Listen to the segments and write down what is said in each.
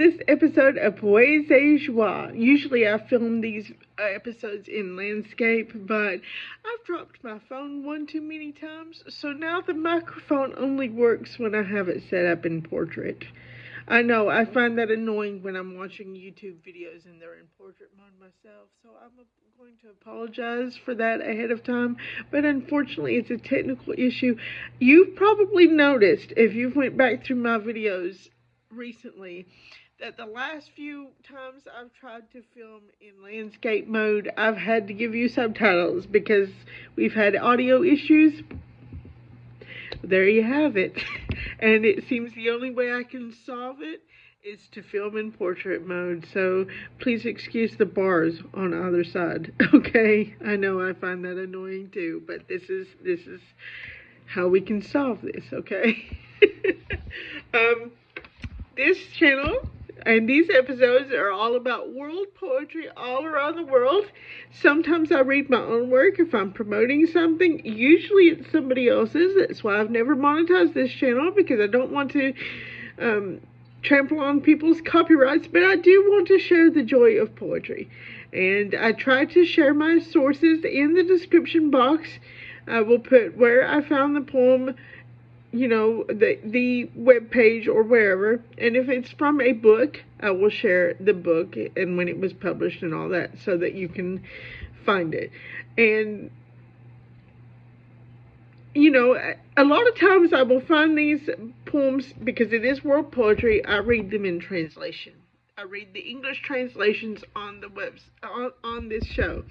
this episode of Poésie et Joie. Usually I film these episodes in landscape, but I've dropped my phone one too many times, so now the microphone only works when I have it set up in portrait. I know, I find that annoying when I'm watching YouTube videos and they're in portrait mode myself, so I'm going to apologize for that ahead of time, but unfortunately it's a technical issue. You've probably noticed, if you've went back through my videos recently, that the last few times I've tried to film in landscape mode, I've had to give you subtitles because we've had audio issues. There you have it. And it seems the only way I can solve it is to film in portrait mode. So please excuse the bars on either side. Okay? I know I find that annoying too, but this is how we can solve this, okay? This channel and these episodes are all about world poetry all around the world. Sometimes I read my own work if I'm promoting something. Usually it's somebody else's. That's why I've never monetized this channel, because I don't want to trample on people's copyrights, but I do want to share the joy of poetry. And I try to share my sources in the description box. I will put where I found the poem, you know, the web page or wherever, and if it's from a book, I will share the book and when it was published and all that, so that you can find it. And you know, a lot of times I will find these poems, because it is world poetry, I read them in translation. I read the English translations on the on this show.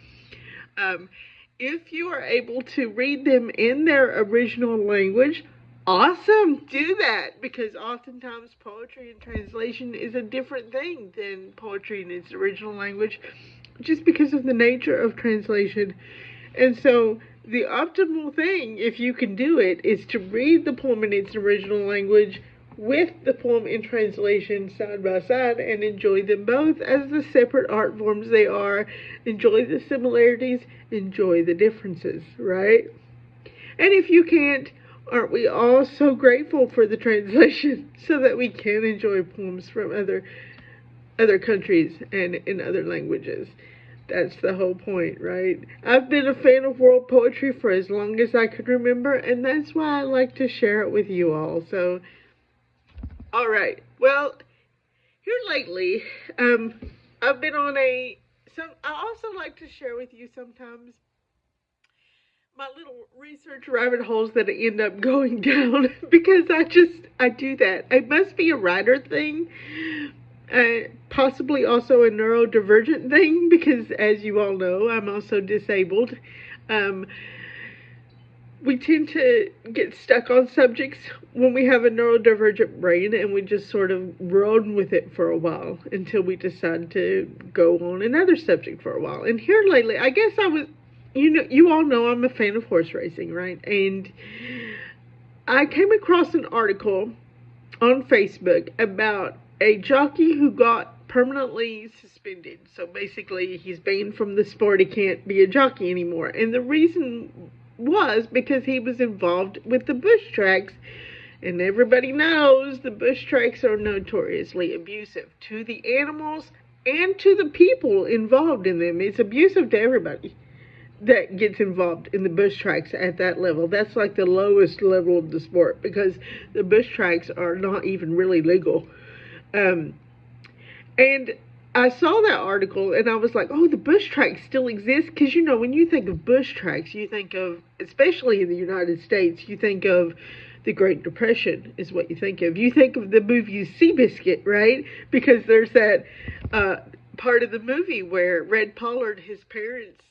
If you are able to read them in their original language, awesome, do that, because oftentimes poetry in translation is a different thing than poetry in its original language, just because of the nature of translation. And so the optimal thing, if you can do it, is to read the poem in its original language with the poem in translation side by side, and enjoy them both as the separate art forms they are. Enjoy the similarities, enjoy the differences, right? And if you can't, aren't we all so grateful for the translation, so that we can enjoy poems from other countries and in other languages? That's the whole point, right? I've been a fan of world poetry for as long as I can remember, and that's why I like to share it with you all. So, alright, well, here lately, I've been on I also like to share with you sometimes my little research rabbit holes that I end up going down, because I do that. It must be a writer thing, possibly also a neurodivergent thing, because as you all know, I'm also disabled. We tend to get stuck on subjects when we have a neurodivergent brain, and we just sort of run with it for a while until we decide to go on another subject for a while. And here lately, I guess you all know I'm a fan of horse racing, right? And I came across an article on Facebook about a jockey who got permanently suspended. So basically, he's banned from the sport. He can't be a jockey anymore. And the reason was because he was involved with the bush tracks. And everybody knows the bush tracks are notoriously abusive to the animals and to the people involved in them. It's abusive to everybody that gets involved in the bush tracks at that level. That's like the lowest level of the sport, because the bush tracks are not even really legal. And I saw that article and I was like, oh, the bush tracks still exist? Because, you know, when you think of bush tracks, you think of, especially in the United States, you think of the Great Depression is what you think of. You think of the movie Seabiscuit, right? Because there's that part of the movie where Red Pollard, his parents,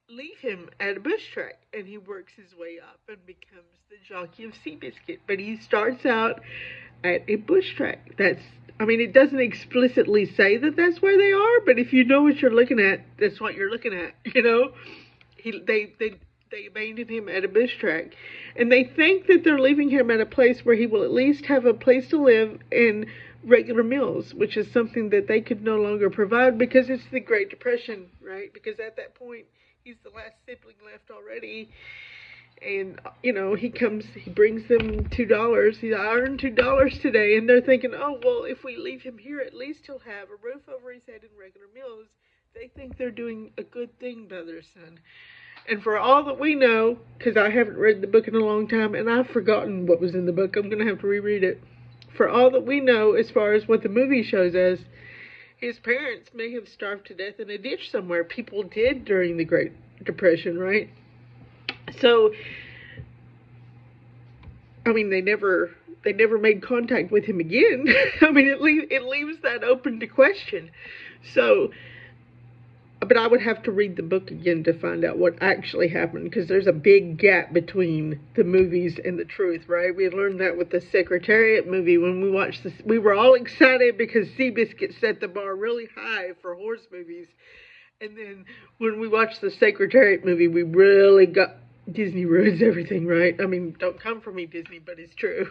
leave him at a bush track, and he works his way up and becomes the jockey of Seabiscuit. But he starts out at a bush track. It doesn't explicitly say that that's where they are, but if you know what you're looking at, that's what you're looking at, you know? They abandoned him at a bush track, and they think that they're leaving him at a place where he will at least have a place to live and regular meals, which is something that they could no longer provide, because it's the Great Depression, right? Because at that point, he's the last sibling left already, And, he brings them $2. I earned $2 today. And they're thinking, oh, well, if we leave him here, at least he'll have a roof over his head and regular meals. They think they're doing a good thing by their son. And for all that we know, because I haven't read the book in a long time, and I've forgotten what was in the book, I'm going to have to reread it. For all that we know, as far as what the movie shows us, his parents may have starved to death in a ditch somewhere. People did during the Great Depression, right? So, I mean, they never made contact with him again. I mean, it leaves that open to question. So, but I would have to read the book again to find out what actually happened, because there's a big gap between the movies and the truth, right? We learned that with the Secretariat movie when we watched this. We were all excited because Seabiscuit set the bar really high for horse movies. And then when we watched the Secretariat movie, we really got... Disney ruins everything, right? I mean, don't come for me, Disney, but it's true.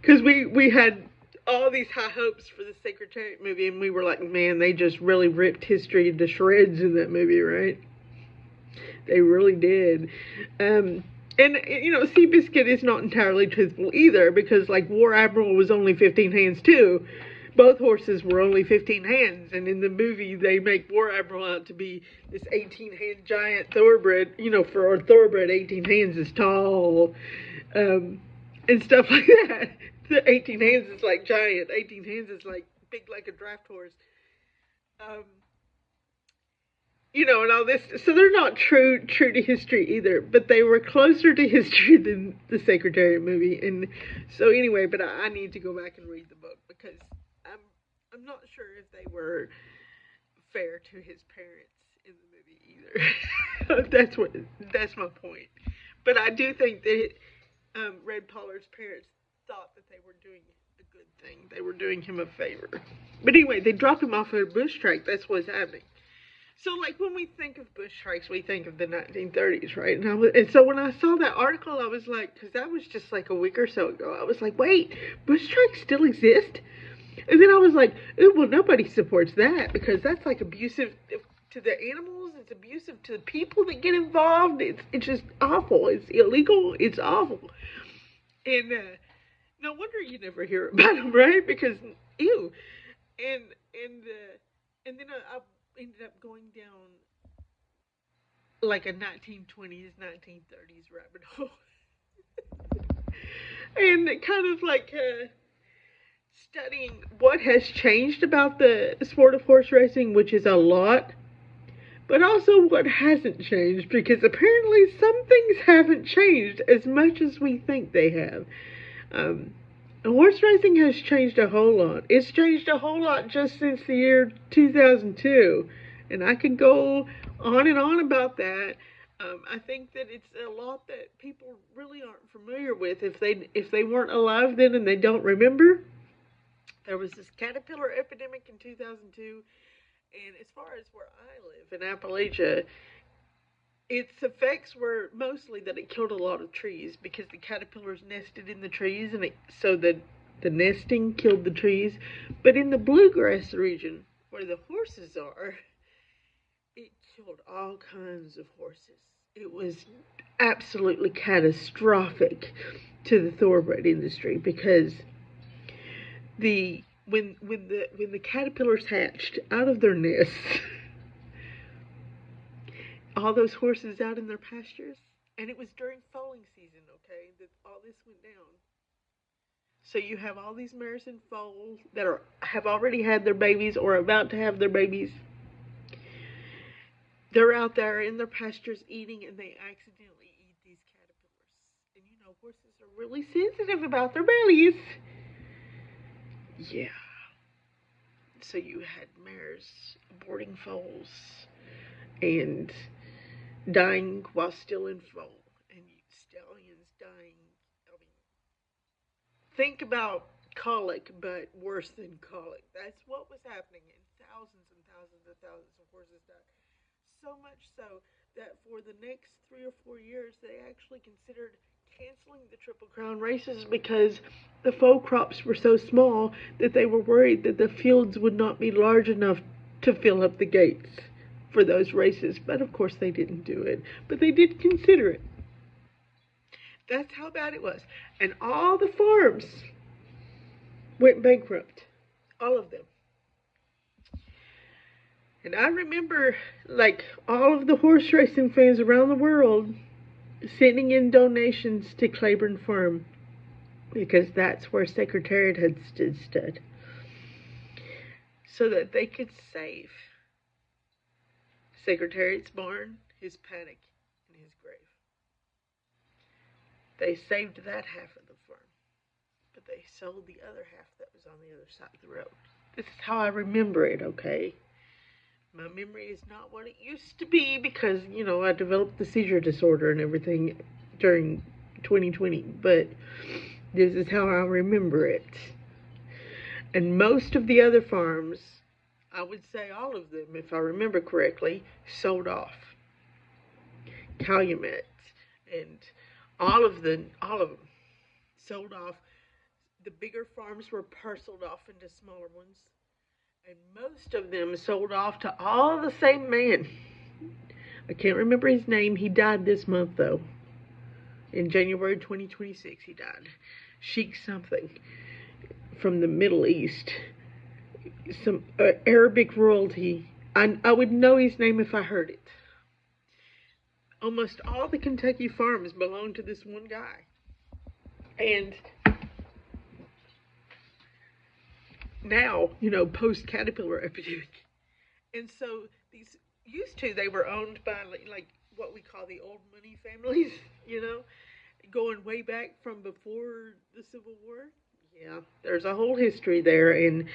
Because we had all these high hopes for the Secretariat movie, and we were like, man, they just really ripped history into shreds in that movie, right? They really did. And, Seabiscuit is not entirely truthful either, because, like, War Admiral was only 15 hands, too. Both horses were only 15 hands, and in the movie, they make War Admiral out to be this 18-hand giant thoroughbred. For a thoroughbred, 18 hands is tall, and stuff like that. The 18 hands is like giant. 18 hands is like big like a draft horse. And all this. So they're not true to history either, but they were closer to history than the Secretariat movie. And so anyway, but I need to go back and read the book, because I'm not sure if they were fair to his parents in the movie either. That's my point. But I do think that Red Pollard's parents thought that they were doing a good thing. They were doing him a favor. But anyway, they drop him off at a bush track. That's what's happening. So, like, when we think of bush trikes, we think of the 1930s, right? And so when I saw that article, I was like, because that was just like a week or so ago, I was like, wait, bush trikes still exist? And then I was like, oh, well, nobody supports that, because that's like abusive to the animals. It's abusive to the people that get involved. It's just awful. It's illegal. It's awful. And no wonder you never hear about them, right? Because, ew. And then I ended up going down like a 1920s, 1930s rabbit hole. And kind of like studying what has changed about the sport of horse racing, which is a lot, but also what hasn't changed, because apparently some things haven't changed as much as we think they have. Horse racing has changed a whole lot. It's changed a whole lot just since the year 2002, and I can go on and on about that. I think that it's a lot that people really aren't familiar with if they weren't alive then and they don't remember. There was this caterpillar epidemic in 2002, and as far as where I live in Appalachia, its effects were mostly that it killed a lot of trees because the caterpillars nested in the trees, and so the nesting killed the trees. But in the bluegrass region, where the horses are, it killed all kinds of horses. It was absolutely catastrophic to the thoroughbred industry, because when the caterpillars hatched out of their nests, all those horses out in their pastures, and it was during foaling season, okay, that all this went down. So you have all these mares in foal that have already had their babies or about to have their babies. They're out there in their pastures eating, and they accidentally eat these caterpillars. And horses are really sensitive about their bellies. Yeah. So you had mares aborting foals and dying while still in foal, and stallions dying. I mean, think about colic, but worse than colic. That's what was happening, and thousands and thousands and thousands of horses died. So much so that for the next 3 or 4 years, they actually considered canceling the Triple Crown races, because the foal crops were so small that they were worried that the fields would not be large enough to fill up the gates for those races, but of course they didn't do it. But they did consider it. That's how bad it was. And all the farms went bankrupt. All of them. And I remember, like, all of the horse racing fans around the world sending in donations to Claiborne Farm because that's where Secretariat had stood, so that they could save Secretariat's barn, his paddock, and his grave. They saved that half of the farm, but they sold the other half that was on the other side of the road. This is how I remember it, okay? My memory is not what it used to be because, I developed the seizure disorder and everything during 2020, but this is how I remember it. And most of the other farms, I would say all of them, if I remember correctly, sold off. Calumet and all of them sold off. The bigger farms were parceled off into smaller ones. And most of them sold off to all the same man. I can't remember his name. He died this month, though. In January 2026, he died. Sheikh something from the Middle East. Some Arabic royalty. I would know his name if I heard it. Almost all the Kentucky farms belong to this one guy. And now, post-Caterpillar epidemic. And so these they were owned by like what we call the old money families, going way back from before the Civil War. Yeah, there's a whole history there, and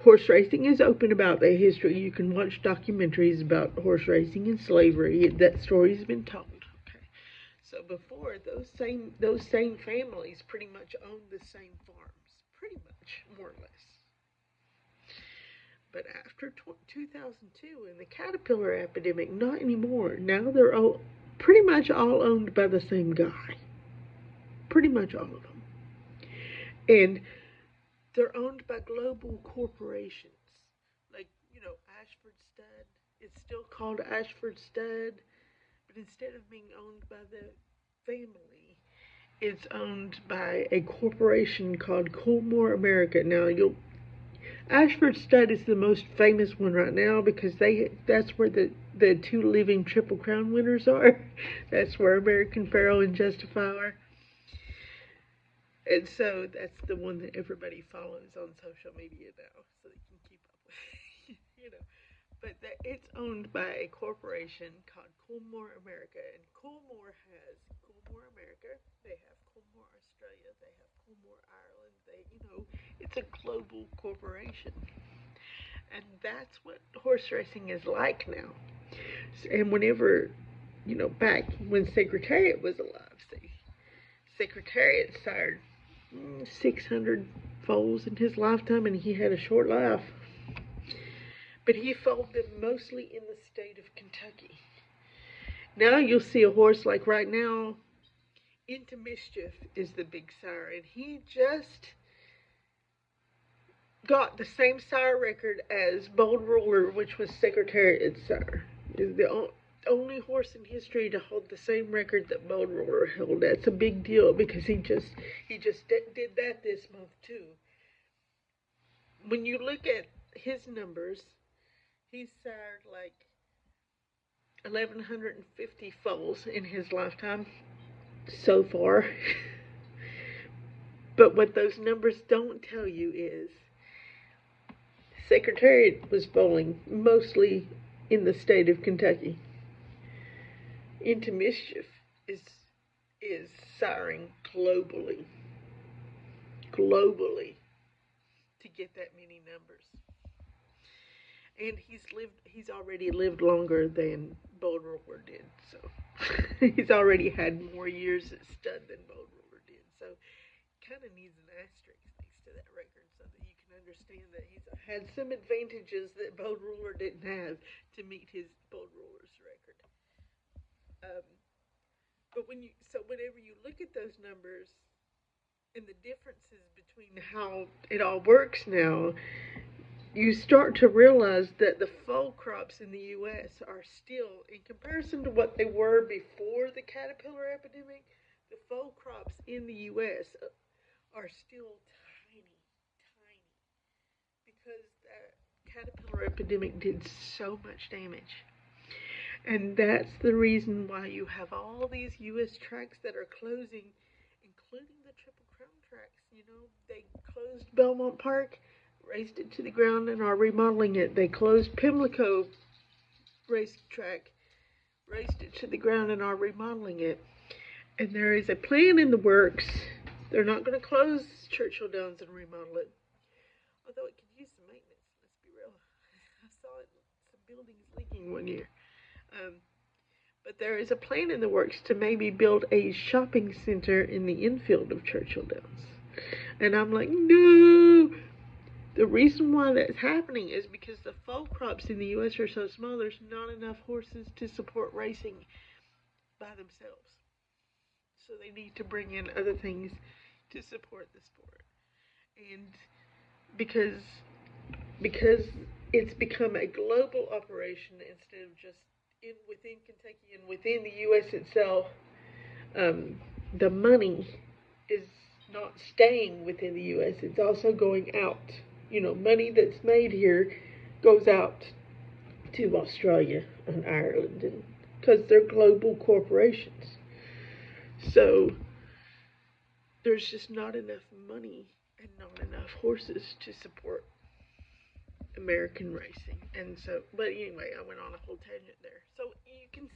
horse racing is open about that history. You can watch documentaries about horse racing and slavery. That story's been told. Okay, so before those same families pretty much owned the same farms, pretty much, more or less. But after 2002 and the Caterpillar epidemic, not anymore. Now they're pretty much all owned by the same guy. Pretty much all of them. And they're owned by global corporations. Like, Ashford Stud. It's still called Ashford Stud. But instead of being owned by the family, it's owned by a corporation called Coolmore America. Now, Ashford Stud is the most famous one right now because that's where the two living Triple Crown winners are. That's where American Pharoah and Justify are. And so that's the one that everybody follows on social media now, so they can keep up with it, But it's owned by a corporation called Coolmore America, and Coolmore has Coolmore America. They have Coolmore Australia. They have Coolmore Ireland. It's a global corporation, and that's what horse racing is like now. And whenever, back when Secretariat was alive, Secretariat sired 600 foals in his lifetime, and he had a short life. But he foaled them mostly in the state of Kentucky. Now you'll see a horse like right now, Into Mischief is the big sire, and he just got the same sire record as Bold Ruler, which was Secretariat's sire. Is the only horse in history to hold the same record that Bold Ruler held. That's a big deal because he just did that this month too. When you look at his numbers, he's sired like 1,150 foals in his lifetime so far. But what those numbers don't tell you is Secretariat was foaling mostly in the state of Kentucky. Into Mischief is siring globally to get that many numbers. And he's already lived longer than Bold Ruler did, so he's already had more years at stud than Bold Ruler did. So kind of needs an asterisk next to that record so that you can understand that he's had some advantages that Bold Ruler didn't have to meet his Bold Ruler's record. But whenever you look at those numbers and the differences between how it all works now, you start to realize that the fall crops in the U.S. are still, in comparison to what they were before the caterpillar epidemic, the fall crops in the U.S. are still tiny, tiny, because the caterpillar epidemic did so much damage. And that's the reason why you have all these U.S. tracks that are closing, including the Triple Crown tracks. You know, they closed Belmont Park, razed it to the ground, and are remodeling it. They closed Pimlico racetrack, razed it to the ground, and are remodeling it. And there is a plan in the works. They're not going to close Churchill Downs and remodel it, although it could use some maintenance. Let's be real. I saw it, some buildings leaking one year. But there is a plan in the works to maybe build a shopping center in the infield of Churchill Downs. And I'm like, no! The reason why that's happening is because the foal crops in the U.S. are so small, there's not enough horses to support racing by themselves. So they need to bring in other things to support the sport. And because it's become a global operation instead of just within Kentucky and within the U.S. itself, the money is not staying within the U.S. It's also going out. You know, money that's made here goes out to Australia and Ireland, and because they're global corporations. So there's just not enough money and not enough horses to support American racing. And so, but anyway, I went on a whole tangent there. So you can,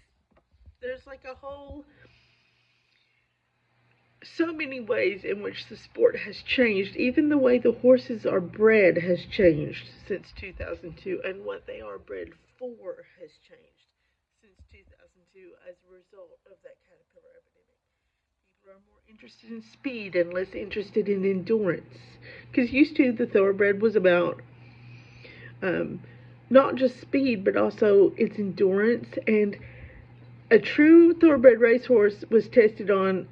there's like a whole, so many ways in which the sport has changed. Even the way the horses are bred has changed since 2002, and what they are bred for has changed since 2002 as a result of that caterpillar epidemic. People are more interested in speed and less interested in endurance. Because used to, the thoroughbred was about not just speed, but also its endurance. And a true thoroughbred racehorse was tested on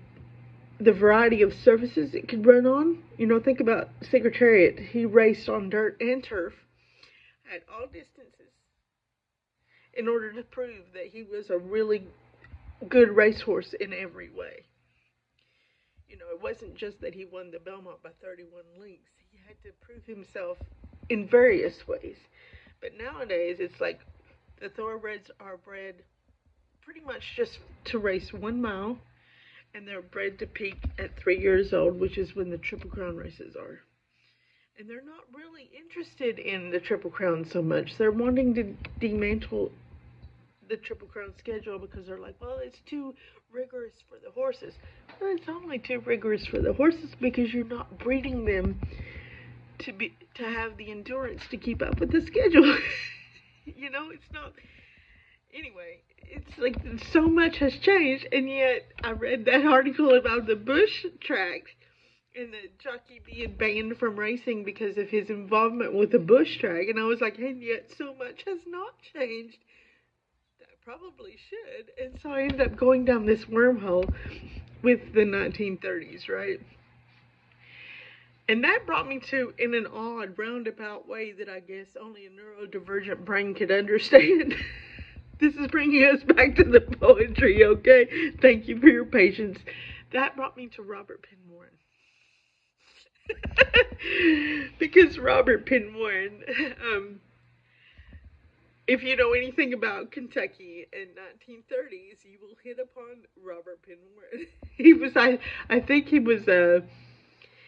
the variety of surfaces it could run on. You know, think about Secretariat. He raced on dirt and turf at all distances in order to prove that he was a really good racehorse in every way. You know, it wasn't just that he won the Belmont by 31 lengths. He had to prove himself in various ways. But nowadays, it's like the thoroughbreds are bred pretty much just to race 1 mile, and they're bred to peak at 3 years old, which is when the Triple Crown races are. And they're not really interested in the Triple Crown so much. They're wanting to dismantle the Triple Crown schedule because they're like, well, it's too rigorous for the horses. Well, it's only too rigorous for the horses because you're not breeding them to have the endurance to keep up with the schedule. You know, it's not. Anyway, it's like so much has changed, and yet I read that article about the Bush tracks and the jockey being banned from racing because of his involvement with the Bush track, and I was like, and yet so much has not changed. That probably should. And so I ended up going down this wormhole with the 1930s, right? And that brought me to, in an odd, roundabout way that I guess only a neurodivergent brain could understand. This is bringing us back to the poetry, okay? Thank you for your patience. That brought me to Robert Penn Warren. Because Robert Penn Warren, if you know anything about Kentucky in 1930s, you will hit upon Robert Penn Warren. He was, I think he was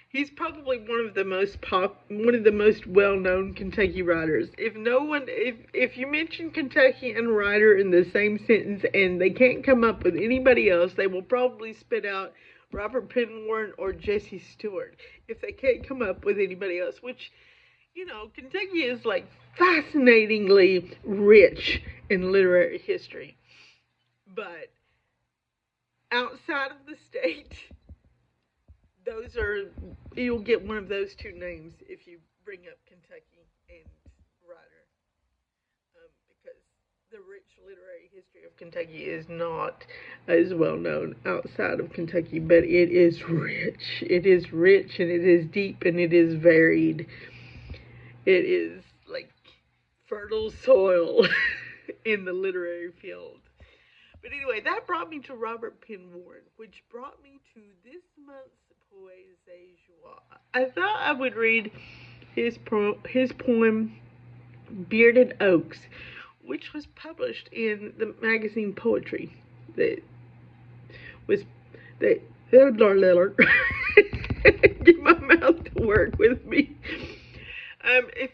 he's probably one of the most well-known Kentucky riders. If you mention Kentucky and rider in the same sentence and they can't come up with anybody else, they will probably spit out Robert Penn Warren or Jesse Stewart if they can't come up with anybody else, which, you know, Kentucky is like fascinatingly rich in literary history. But outside of the state, you'll get one of those two names if you bring up Kentucky and Ryder, because the rich literary history of Kentucky is not as well known outside of Kentucky, but it is rich. It is rich, and it is deep, and it is varied. It is fertile soil in the literary field. But anyway, that brought me to Robert Penn Warren, which brought me to this month's Poésie Joie. I thought I would read his poem Bearded Oaks, which was published in the magazine Poetry. That was that. Get my mouth to work with me. If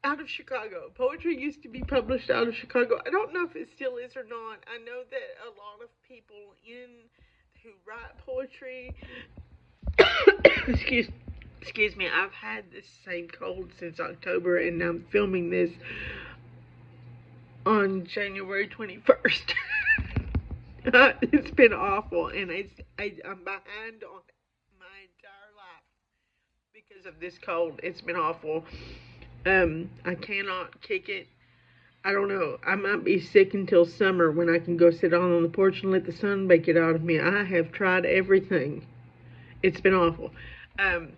out of Chicago. Poetry used to be published out of Chicago. I don't know if it still is or not. I know that a lot of people who write poetry excuse me, I've had this same cold since October, and I'm filming this on January 21st. It's been awful, and I'm behind on my entire life because of this cold. It's been awful. I cannot kick it. I don't know. I might be sick until summer when I can go sit on the porch and let the sun bake it out of me. I have tried everything. It's been awful. But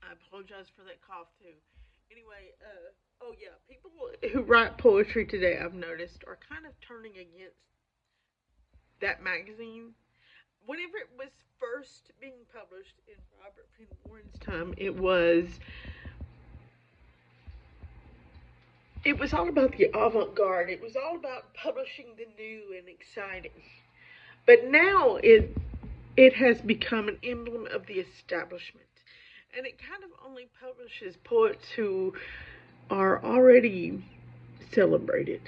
I apologize for that cough too. Anyway, oh yeah, people who write poetry today, I've noticed, are kind of turning against that magazine. Whenever it was first being published in Robert Penn Warren's time, it was all about the avant-garde. It was all about publishing the new and exciting. But now it has become an emblem of the establishment. And it kind of only publishes poets who are already celebrated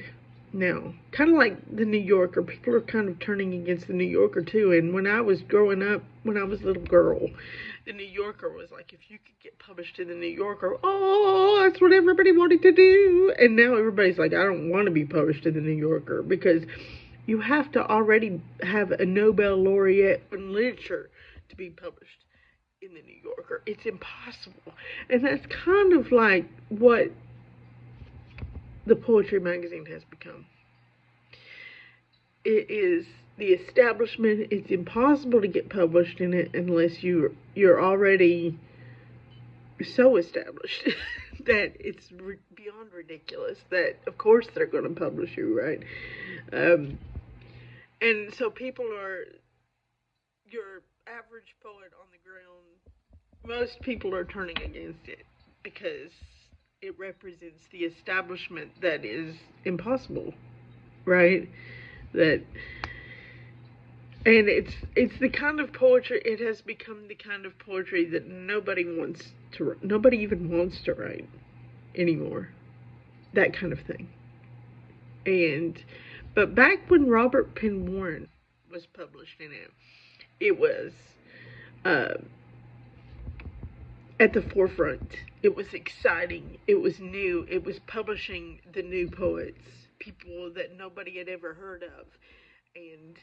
now. Kind of like the New Yorker. People are kind of turning against the New Yorker too. And when I was growing up, when I was a little girl, the New Yorker was like, if you could get published in the New Yorker, oh, that's what everybody wanted to do. And now everybody's like, I don't want to be published in the New Yorker, because you have to already have a Nobel laureate in literature to be published in the New Yorker. It's impossible. And that's kind of like what the poetry magazine has become. It is the establishment. It's impossible to get published in it unless you're already so established that it's beyond ridiculous that of course they're going to publish you, right? And so people are, your average poet on the ground, most people are turning against it because it represents the establishment that is impossible, right? And it's the kind of poetry, it has become the kind of poetry that nobody even wants to write anymore. That kind of thing. But back when Robert Penn Warren was published in it was at the forefront. It was exciting. It was new. It was publishing the new poets, people that nobody had ever heard of. And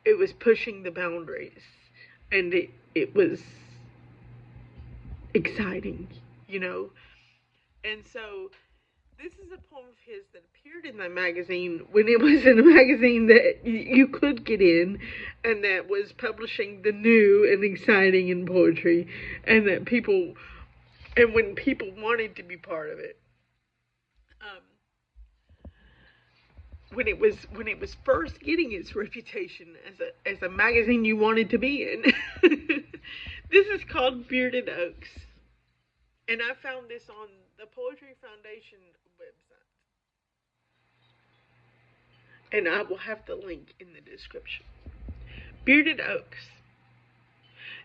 it was pushing the boundaries. And it was exciting, you know. And so this is a poem of his that appeared in the magazine when it was in a magazine that you could get in, and that was publishing the new and exciting in poetry, and that when people wanted to be part of it. When it was first getting its reputation as a magazine you wanted to be in. This is called Bearded Oaks. And I found this on the Poetry Foundation website. And I will have the link in the description. Bearded Oaks.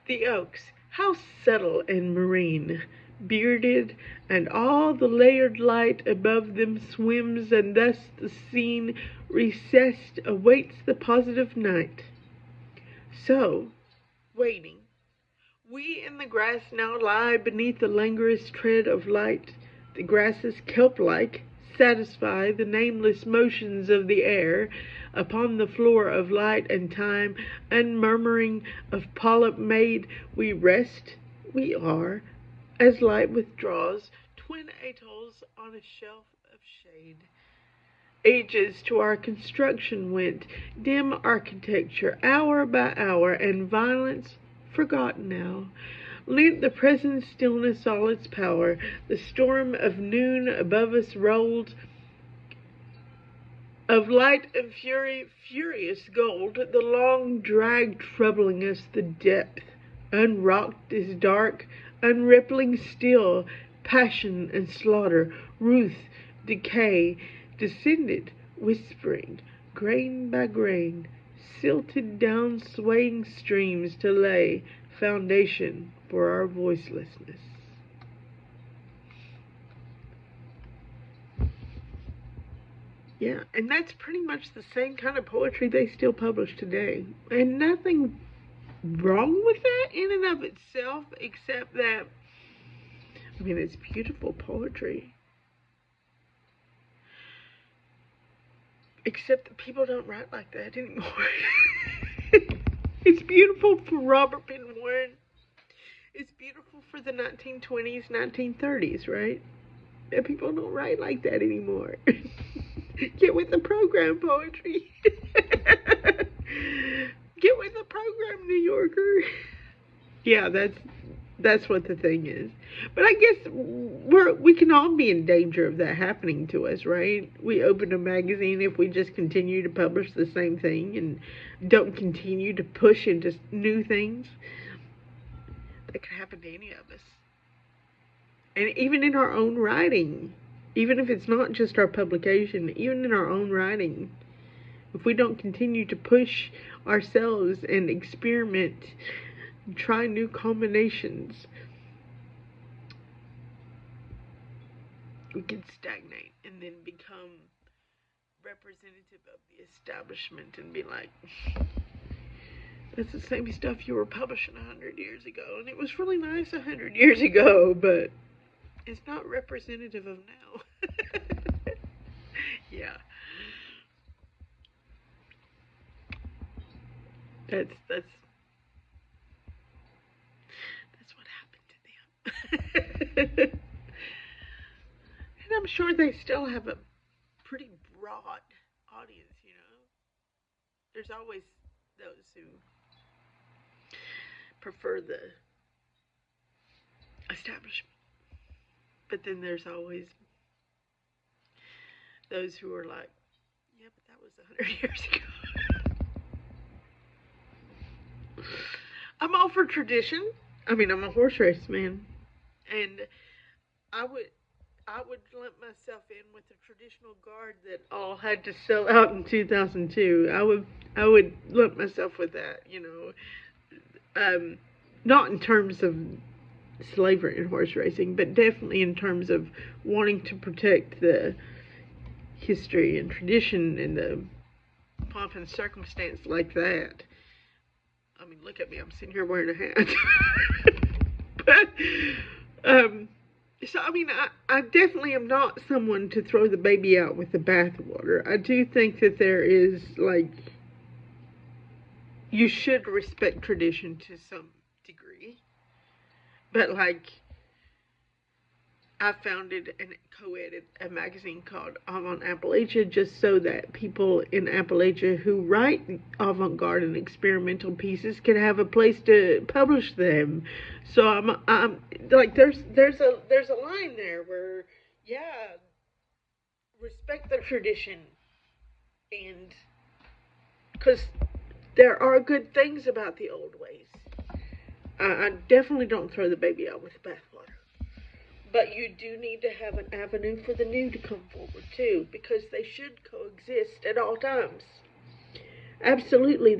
The oaks, how subtle and marine, bearded, and all the layered light above them swims, and thus the scene recessed awaits the positive night. So, waiting, we in the grass now lie beneath the languorous tread of light. The grasses, kelp-like, satisfy the nameless motions of the air. Upon the floor of light and time, unmurmuring of polyp made, we rest, we are, as light withdraws, twin atolls on a shelf of shade. Ages to our construction went, dim architecture, hour by hour, and violence forgotten now. lent the present stillness all its power. The storm of noon above us rolled, of light and fury, furious gold, the long drag troubling us, the depth, unrocked is dark, unrippling still, passion and slaughter, ruth, decay, descended, whispering, grain by grain, silted down swaying streams to lay foundation for our voicelessness. Yeah, and that's pretty much the same kind of poetry they still publish today. And nothing wrong with that in and of itself, except that, I mean, it's beautiful poetry. Except that people don't write like that anymore. It's beautiful for Robert Penn Warren. It's beautiful for the 1920s, 1930s, right? And people don't write like that anymore. Get with the program, poetry. Get with the program, New Yorker. Yeah, that's what the thing is. But I guess we can all be in danger of that happening to us, right? We open a magazine if we just continue to publish the same thing and don't continue to push into new things. That could happen to any of us. And even in our own writing, even if it's not just our publication, even in our own writing, if we don't continue to push ourselves and experiment, try new combinations, we can stagnate and then become representative of the establishment and be like, that's the same stuff you were publishing 100 years ago, and it was really nice 100 years ago, but it's not representative of now. Yeah. That's what happened to them. And I'm sure they still have a pretty broad audience, you know. There's always those who prefer the establishment. But then there's always those who are like, yeah, but that was 100 years ago. I'm all for tradition. I mean, I'm a horse race man. And I would lump myself in with the traditional guard that all had to sell out in 2002. I would lump myself with that, you know. Not in terms of slavery and horse racing, but definitely in terms of wanting to protect the history and tradition and the pomp and circumstance like that. I mean, look at me, I'm sitting here wearing a hat. But, so, I mean, I definitely am not someone to throw the baby out with the bathwater. I do think that there is, like, you should respect tradition to some degree. But, like, I founded and co-edited a magazine called Avant Appalachia just so that people in Appalachia who write avant-garde and experimental pieces can have a place to publish them. So I'm like, there's a line there where, yeah, respect the tradition, and because there are good things about the old ways. I definitely don't throw the baby out with the bathwater. But you do need to have an avenue for the new to come forward too, because they should coexist at all times. Absolutely,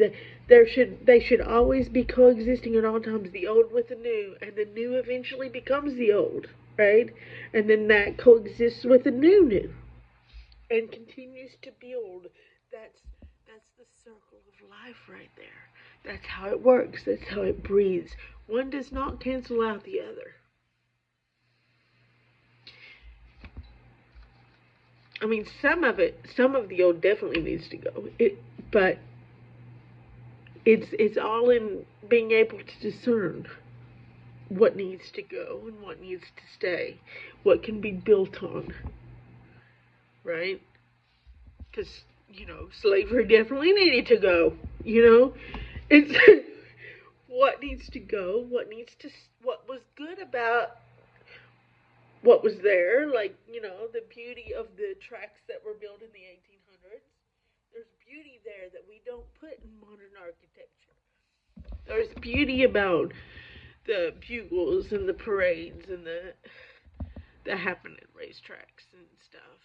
they should always be coexisting at all times, the old with the new, and the new eventually becomes the old, right? And then that coexists with the new, and continues to build. That's the circle of life right there. That's how it works. That's how it breathes. One does not cancel out the other. I mean, some of the old definitely needs to go. But it's all in being able to discern what needs to go and what needs to stay, what can be built on, right? Because, you know, slavery definitely needed to go, you know. It's what needs to go, what was good about what was there, like, the beauty of the tracks that were built in the 1800s. There's beauty there that we don't put in modern architecture. There's beauty about the bugles and the parades and the that happen at racetracks and stuff.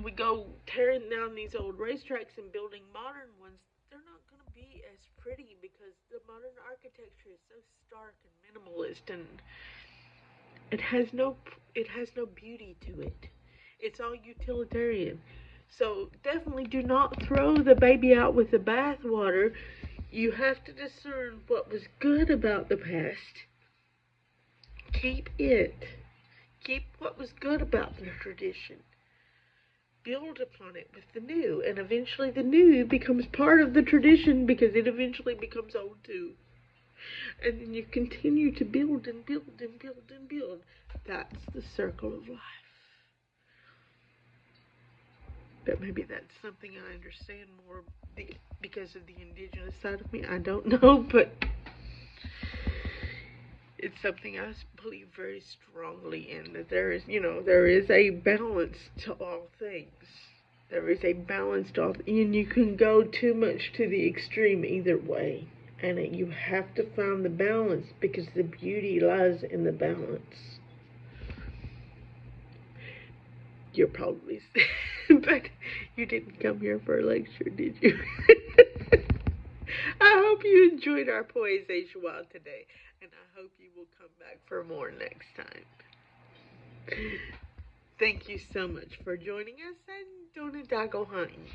We go tearing down these old racetracks and building modern ones. They're not going to be as pretty because the modern architecture is so stark and minimalist, and it has no beauty to it. It's all utilitarian. So definitely do not throw the baby out with the bathwater. You have to discern what was good about the past. Keep it. Keep what was good about the tradition. Build upon it with the new, and eventually the new becomes part of the tradition because it eventually becomes old too. And then you continue to build and build and build and build. That's the circle of life. But maybe that's something I understand more because of the indigenous side of me. I don't know, but it's something I believe very strongly in, that there is a balance to all things. There is a balance to all, and you can go too much to the extreme either way. And you have to find the balance because the beauty lies in the balance. You're probably, but you didn't come here for a lecture, did you? I hope you enjoyed our Poise Joie today, and I hope you will come back for more next time. Thank you so much for joining us, and don't go hunting.